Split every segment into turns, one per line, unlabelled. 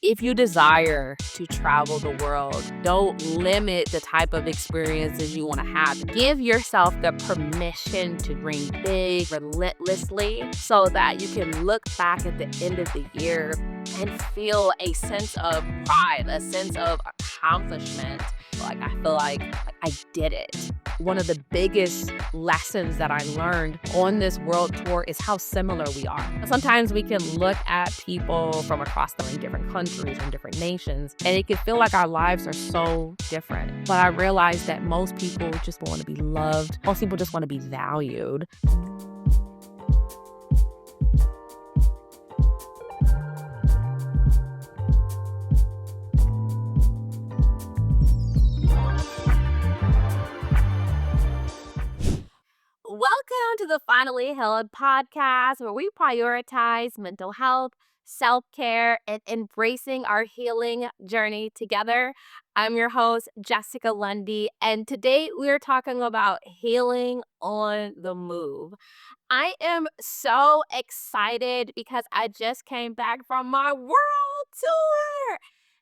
If you desire to travel the world, don't limit the type of experiences you want to have. Give yourself the permission to dream big, relentlessly, so that you can look back at the end of the year and feel a sense of pride, a sense of accomplishment. Like, I feel like I did it. One of the biggest lessons that I learned on this world tour is how similar we are. Sometimes we can look at people from across the different countries and different nations, and it can feel like our lives are so different. But I realized that most people just want to be loved. Most people just want to be valued. Welcome to the Finally Healed podcast, where we prioritize mental health, self-care, and embracing our healing journey together. I'm your host, Jessica Lundy, and today we are talking about healing on the move. I am so excited because I just came back from my world tour.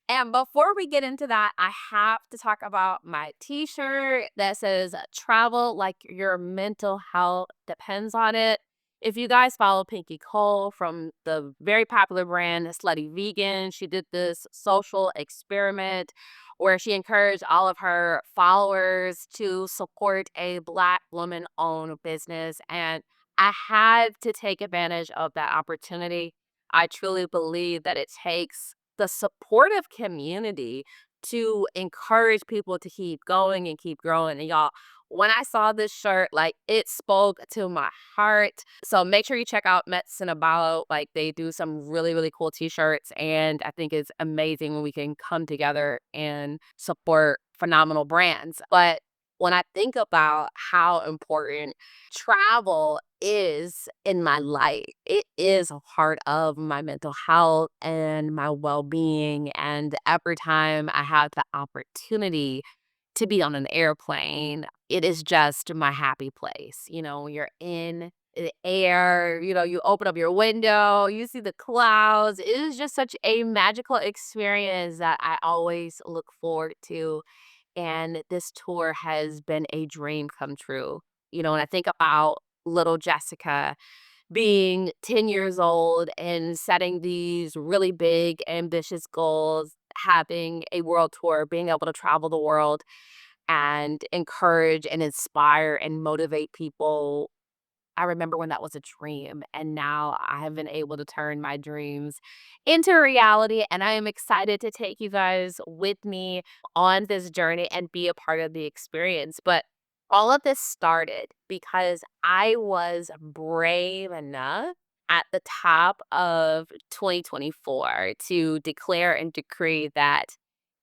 And before we get into that, I have to talk about my t-shirt that says travel like your mental health depends on it. If you guys follow Pinky Cole from the very popular brand Slutty Vegan, she did this social experiment where she encouraged all of her followers to support a Black woman-owned business. And I had to take advantage of that opportunity. I truly believe that it takes the supportive community to encourage people to keep going and keep growing. And y'all, when I saw this shirt, like, it spoke to my heart. So make sure you check out Medicine About. Like, they do some really, really cool t-shirts. And I think it's amazing when we can come together and support phenomenal brands. But when I think about how important travel is in my life, it is a part of my mental health and my well-being. And every time I have the opportunity to be on an airplane, it is just my happy place. When you're in the air, you open up your window, you see the clouds. It is just such a magical experience that I always look forward to. And this tour has been a dream come true. And I think about little Jessica being 10 years old and setting these really big, ambitious goals, having a world tour, being able to travel the world and encourage and inspire and motivate people. I remember when that was a dream, and now I have been able to turn my dreams into reality. And I am excited to take you guys with me on this journey and be a part of the experience. But all of this started because I was brave enough at the top of 2024 to declare and decree that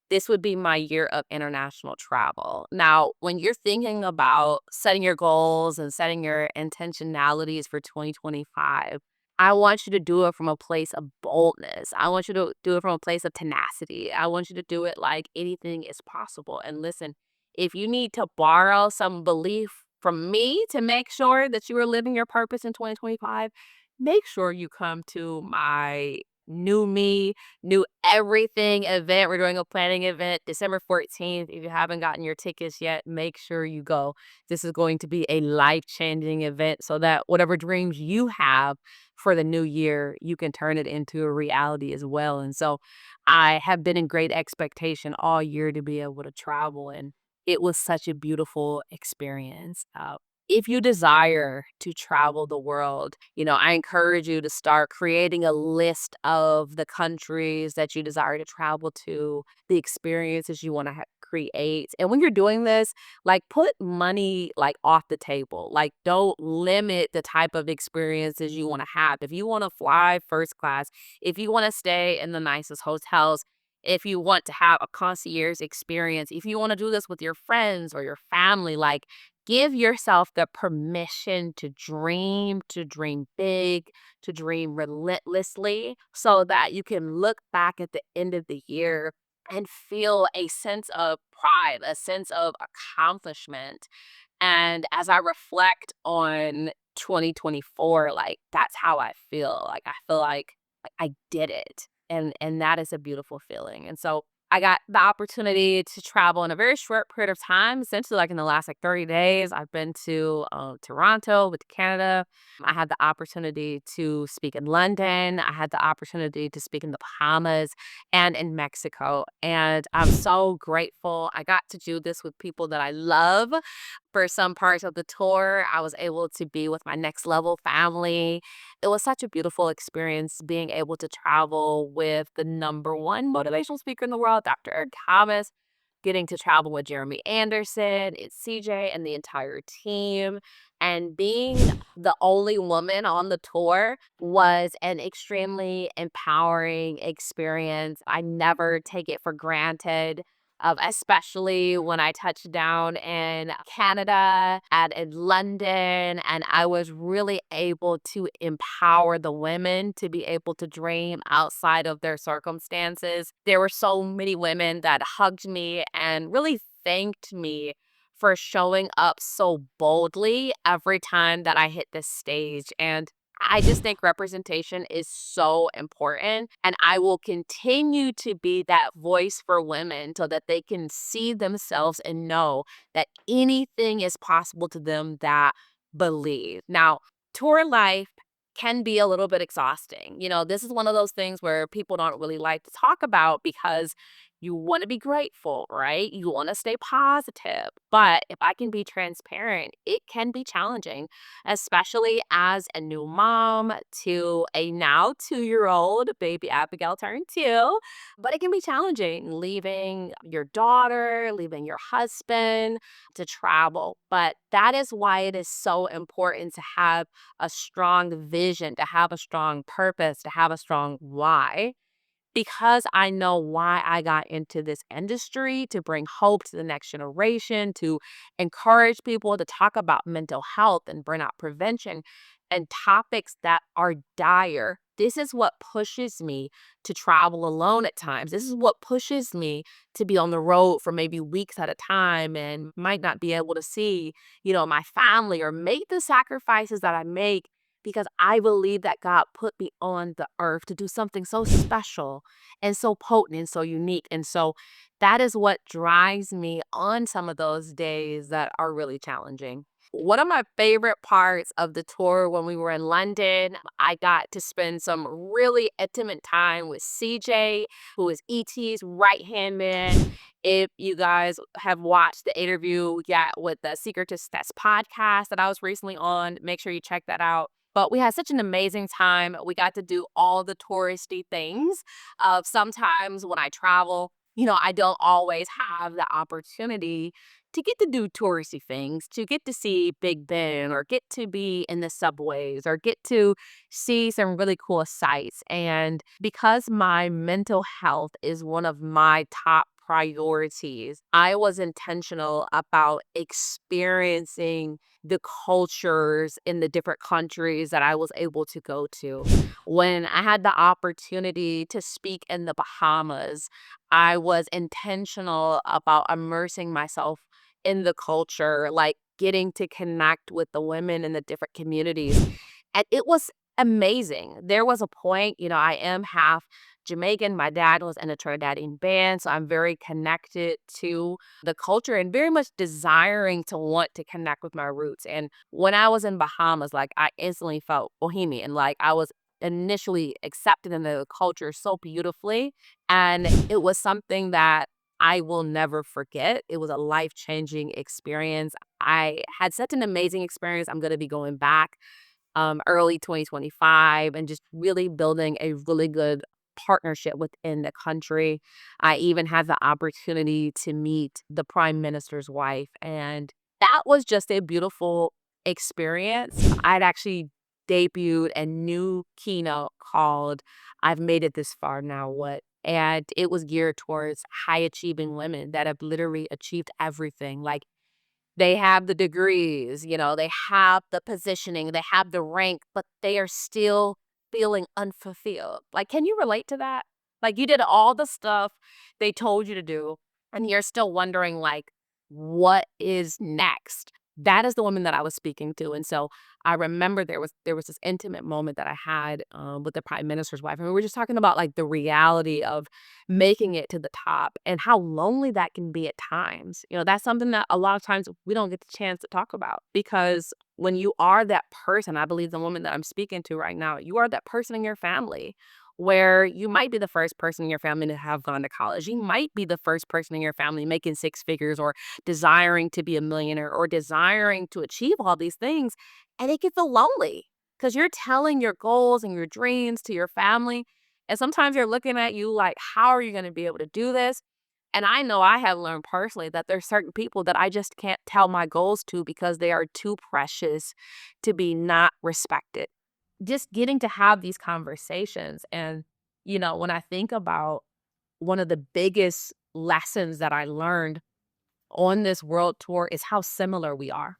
this would be my year of international travel. Now, when you're thinking about setting your goals and setting your intentionalities for 2025, I want you to do it from a place of boldness. I want you to do it from a place of tenacity. I want you to do it like anything is possible. And listen, if you need to borrow some belief from me to make sure that you are living your purpose in 2025, make sure you come to my New Me, New Everything event. We're doing a planning event December 14th. If you haven't gotten your tickets yet, make sure you go. This is going to be a life-changing event so that whatever dreams you have for the new year, you can turn it into a reality as well. And so I have been in great expectation all year to be able to travel, and it was such a beautiful experience. If you desire to travel the world, I encourage you to start creating a list of the countries that you desire to travel to, the experiences you want to create. And when you're doing this, like, put money like off the table. Like, don't limit the type of experiences you want to have. If you want to fly first class, if you want to stay in the nicest hotels, if you want to have a concierge experience, if you want to do this with your friends or your family, like, give yourself the permission to dream big, to dream relentlessly, so that you can look back at the end of the year and feel a sense of pride, a sense of accomplishment. And as I reflect on 2024, like, that's how I feel. Like, I feel like I did it. and that is a beautiful feeling. And so I got the opportunity to travel in a very short period of time, essentially like in the last like 30 days. I've been to Toronto with Canada. I had the opportunity to speak in London. I had the opportunity to speak in the Bahamas and in Mexico. And I'm so grateful. I got to do this with people that I love. For some parts of the tour, I was able to be with my next level family. It was such a beautiful experience being able to travel with the number one motivational speaker in the world, Dr. Eric Thomas, getting to travel with Jeremy Anderson, it's CJ, and the entire team. And being the only woman on the tour was an extremely empowering experience. I never take it for granted. Especially when I touched down in Canada and in London, and I was really able to empower the women to be able to dream outside of their circumstances. There were so many women that hugged me and really thanked me for showing up so boldly every time that I hit the stage. And I just think representation is so important. And I will continue to be that voice for women so that they can see themselves and know that anything is possible to them that believe. Now, tour life can be a little bit exhausting. This is one of those things where people don't really like to talk about because you want to be grateful, right? You want to stay positive. But if I can be transparent, it can be challenging, especially as a new mom to a now 2-year old. Baby Abigail turned 2. But it can be challenging leaving your daughter, leaving your husband to travel. But that is why it is so important to have a strong vision, to have a strong purpose, to have a strong why, because I know why I got into this industry, to bring hope to the next generation, to encourage people to talk about mental health and burnout prevention and topics that are dire. This is what pushes me to travel alone at times. This is what pushes me to be on the road for maybe weeks at a time and might not be able to see, my family or make the sacrifices that I make because I believe that God put me on the earth to do something so special and so potent and so unique. And so that is what drives me on some of those days that are really challenging. One of my favorite parts of the tour when we were in London, I got to spend some really intimate time with CJ, who is ET's right hand man. If you guys have watched the interview yet with the Secret to Success podcast that I was recently on, make sure you check that out. But we had such an amazing time. We got to do all the touristy things. Sometimes when I travel, I don't always have the opportunity to get to do touristy things, to get to see Big Ben or get to be in the subways or get to see some really cool sights. And because my mental health is one of my top priorities, I was intentional about experiencing the cultures in the different countries that I was able to go to. When I had the opportunity to speak in the Bahamas, I was intentional about immersing myself in the culture, like getting to connect with the women in the different communities. And it was amazing. There was a point, I am half Jamaican. My dad was in a Trinidadian band, so I'm very connected to the culture and very much desiring to want to connect with my roots. And when I was in Bahamas, like I instantly felt bohemian. Like I was initially accepted in the culture so beautifully. And it was something that I will never forget. It was a life-changing experience. I had such an amazing experience. I'm going to be going back early 2025 and just really building a really good partnership within the country. I even had the opportunity to meet the prime minister's wife, and that was just a beautiful experience. I'd actually debuted a new keynote called I've Made It This Far, Now What? And it was geared towards high achieving women that have literally achieved everything. Like they have the degrees, they have the positioning, they have the rank, but they are still feeling unfulfilled. Like, can you relate to that? Like, you did all the stuff they told you to do, and you're still wondering, like, what is next? That is the woman that I was speaking to. And so I remember there was this intimate moment that I had with the prime minister's wife. And we were just talking about like the reality of making it to the top and how lonely that can be at times. That's something that a lot of times we don't get the chance to talk about, because when you are that person, I believe the woman that I'm speaking to right now, you are that person in your family where you might be the first person in your family to have gone to college. You might be the first person in your family making six figures, or desiring to be a millionaire, or desiring to achieve all these things. And it can feel lonely because you're telling your goals and your dreams to your family. And sometimes you're looking at you like, how are you going to be able to do this? And I know I have learned personally that there's certain people that I just can't tell my goals to because they are too precious to be not respected. Just getting to have these conversations. And, when I think about one of the biggest lessons that I learned on this world tour is how similar we are.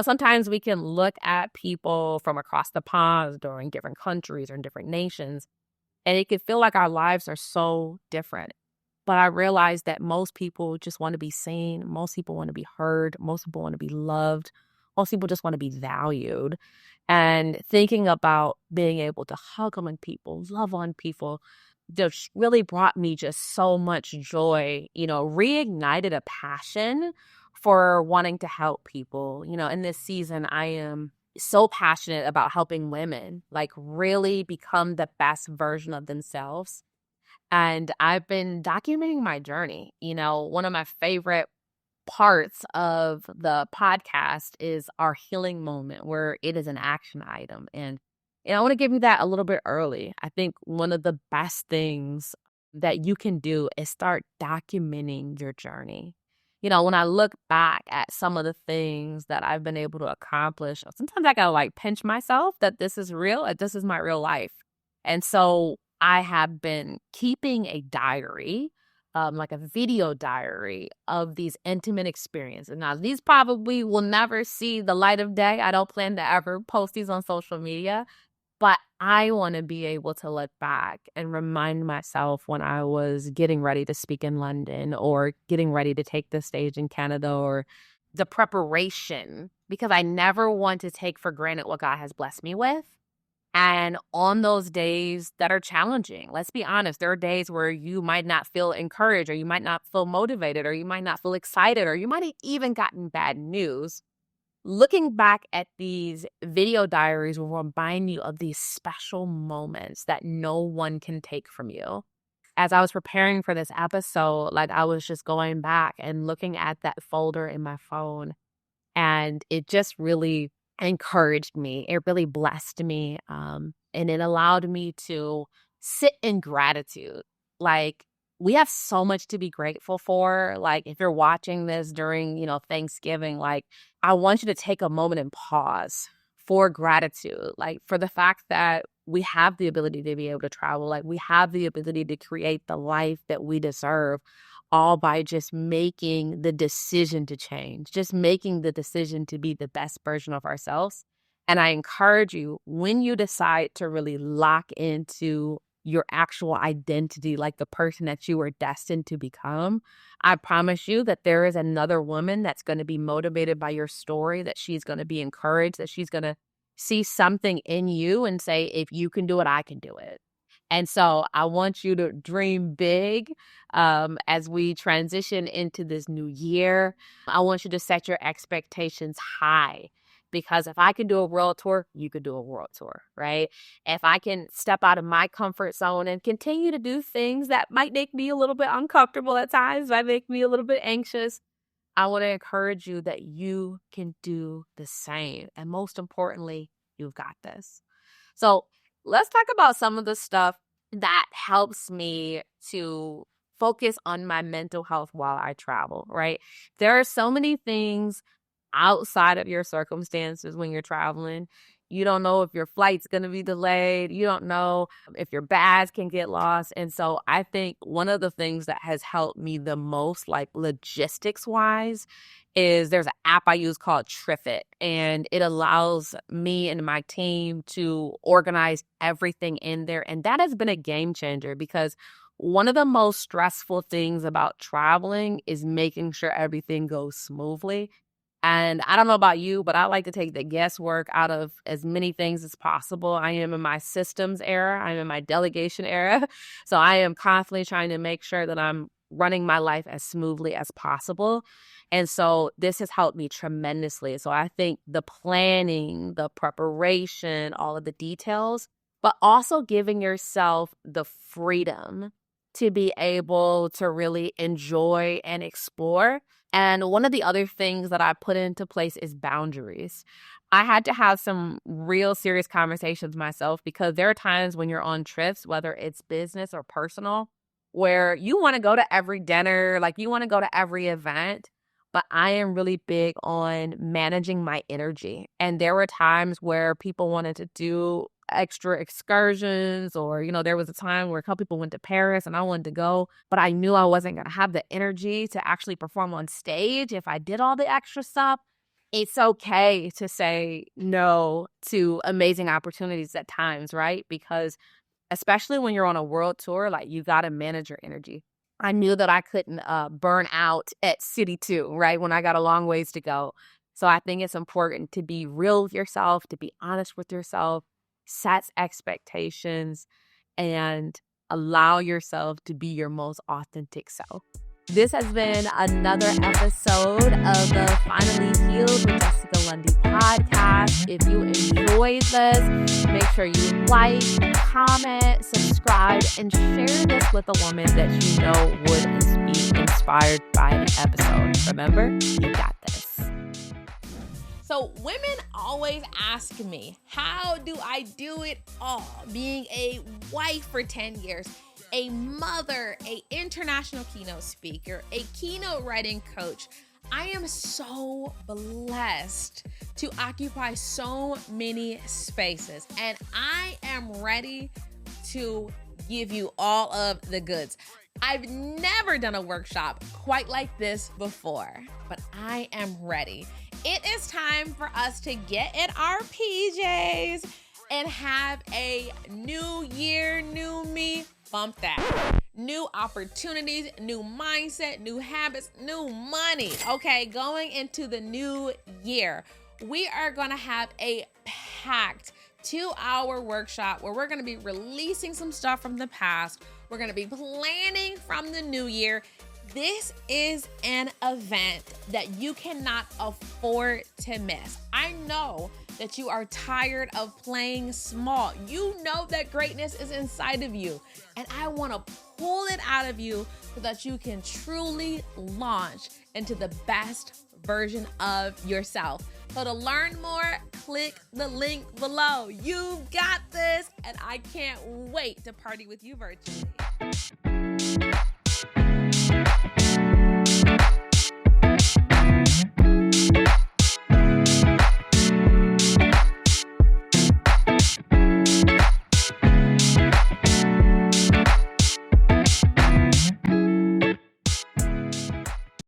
Sometimes we can look at people from across the pond or in different countries or in different nations, and it can feel like our lives are so different. But I realized that most people just want to be seen. Most people want to be heard. Most people want to be loved. Most people just want to be valued. And thinking about being able to hug on people, love on people, just really brought me just so much joy, reignited a passion for wanting to help people. In this season, I am so passionate about helping women like really become the best version of themselves. And I've been documenting my journey. One of my favorite parts of the podcast is our healing moment, where it is an action item. And I want to give you that a little bit early. I think one of the best things that you can do is start documenting your journey. When I look back at some of the things that I've been able to accomplish, sometimes I gotta like pinch myself that this is real, that this is my real life. And so I have been keeping a diary, like a video diary of these intimate experiences. Now, these probably will never see the light of day. I don't plan to ever post these on social media, but I want to be able to look back and remind myself when I was getting ready to speak in London, or getting ready to take the stage in Canada, or the preparation, because I never want to take for granted what God has blessed me with. And on those days that are challenging, let's be honest, there are days where you might not feel encouraged, or you might not feel motivated, or you might not feel excited, or you might have even gotten bad news. Looking back at these video diaries will remind you of these special moments that no one can take from you. As I was preparing for this episode, like I was just going back and looking at that folder in my phone, and it just really encouraged me. It really blessed me. And it allowed me to sit in gratitude. Like, we have so much to be grateful for. Like, if you're watching this during, Thanksgiving, like, I want you to take a moment and pause for gratitude. Like, for the fact that we have the ability to be able to travel. Like, we have the ability to create the life that we deserve, all by just making the decision to change, just making the decision to be the best version of ourselves. And I encourage you, when you decide to really lock into your actual identity, like the person that you were destined to become, I promise you that there is another woman that's going to be motivated by your story, that she's going to be encouraged, that she's going to see something in you and say, if you can do it, I can do it. And so I want you to dream big as we transition into this new year. I want you to set your expectations high, because if I can do a world tour, you could do a world tour, right? If I can step out of my comfort zone and continue to do things that might make me a little bit uncomfortable at times, might make me a little bit anxious, I want to encourage you that you can do the same. And most importantly, you've got this. So let's talk about some of the stuff that helps me to focus on my mental health while I travel, right? There are so many things outside of your circumstances when you're traveling. You don't know if your flight's going to be delayed. You don't know if your bags can get lost. And so I think one of the things that has helped me the most, like logistics wise, is there's an app I use called Triffitt, and it allows me and my team to organize everything in there. And that has been a game changer, because one of the most stressful things about traveling is making sure everything goes smoothly. And I don't know about you, but I like to take the guesswork out of as many things as possible. I am in my systems era. I'm in my delegation era. So I am constantly trying to make sure that I'm running my life as smoothly as possible. And so this has helped me tremendously. So I think the planning, the preparation, all of the details, but also giving yourself the freedom to be able to really enjoy and explore. And one of the other things that I put into place is boundaries. I had to have some real serious conversations myself because there are times when you're on trips, whether it's business or personal, where you want to go to every dinner, like you want to go to every event. But I am really big on managing my energy. And there were times where people wanted to do extra excursions or, there was a time where a couple people went to Paris and I wanted to go, but I knew I wasn't going to have the energy to actually perform on stage if I did all the extra stuff. It's okay to say no to amazing opportunities at times, right? Because especially when you're on a world tour, like you got to manage your energy. I knew that I couldn't burn out at City 2, right, when I got a long ways to go. So I think it's important to be real with yourself, to be honest with yourself, set expectations, and allow yourself to be your most authentic self. This has been another episode of the Finally Healed with Jessica Lundy podcast. If you enjoyed this, make sure you like, comment, subscribe, and share this with a woman that you know would be inspired by the episode. Remember, you got this. So women always ask me, how do I do it all? Being a wife for 10 years, a mother, an international keynote speaker, a keynote writing coach. I am so blessed to occupy so many spaces, and I am ready to give you all of the goods. I've never done a workshop quite like this before, but I am ready. It is time for us to get in our PJs and have a new year, new me. Bump that. New opportunities, new mindset, new habits, new money. Okay, going into the new year, we are going to have a packed 2-hour workshop where we're going to be releasing some stuff from the past. We're going to be planning from the new year. This is an event that you cannot afford to miss. I know that you are tired of playing small. You know that greatness is inside of you, and I want to pull it out of you so that you can truly launch into the best version of yourself. So to learn more, click the link below. You've got this, and I can't wait to party with you virtually.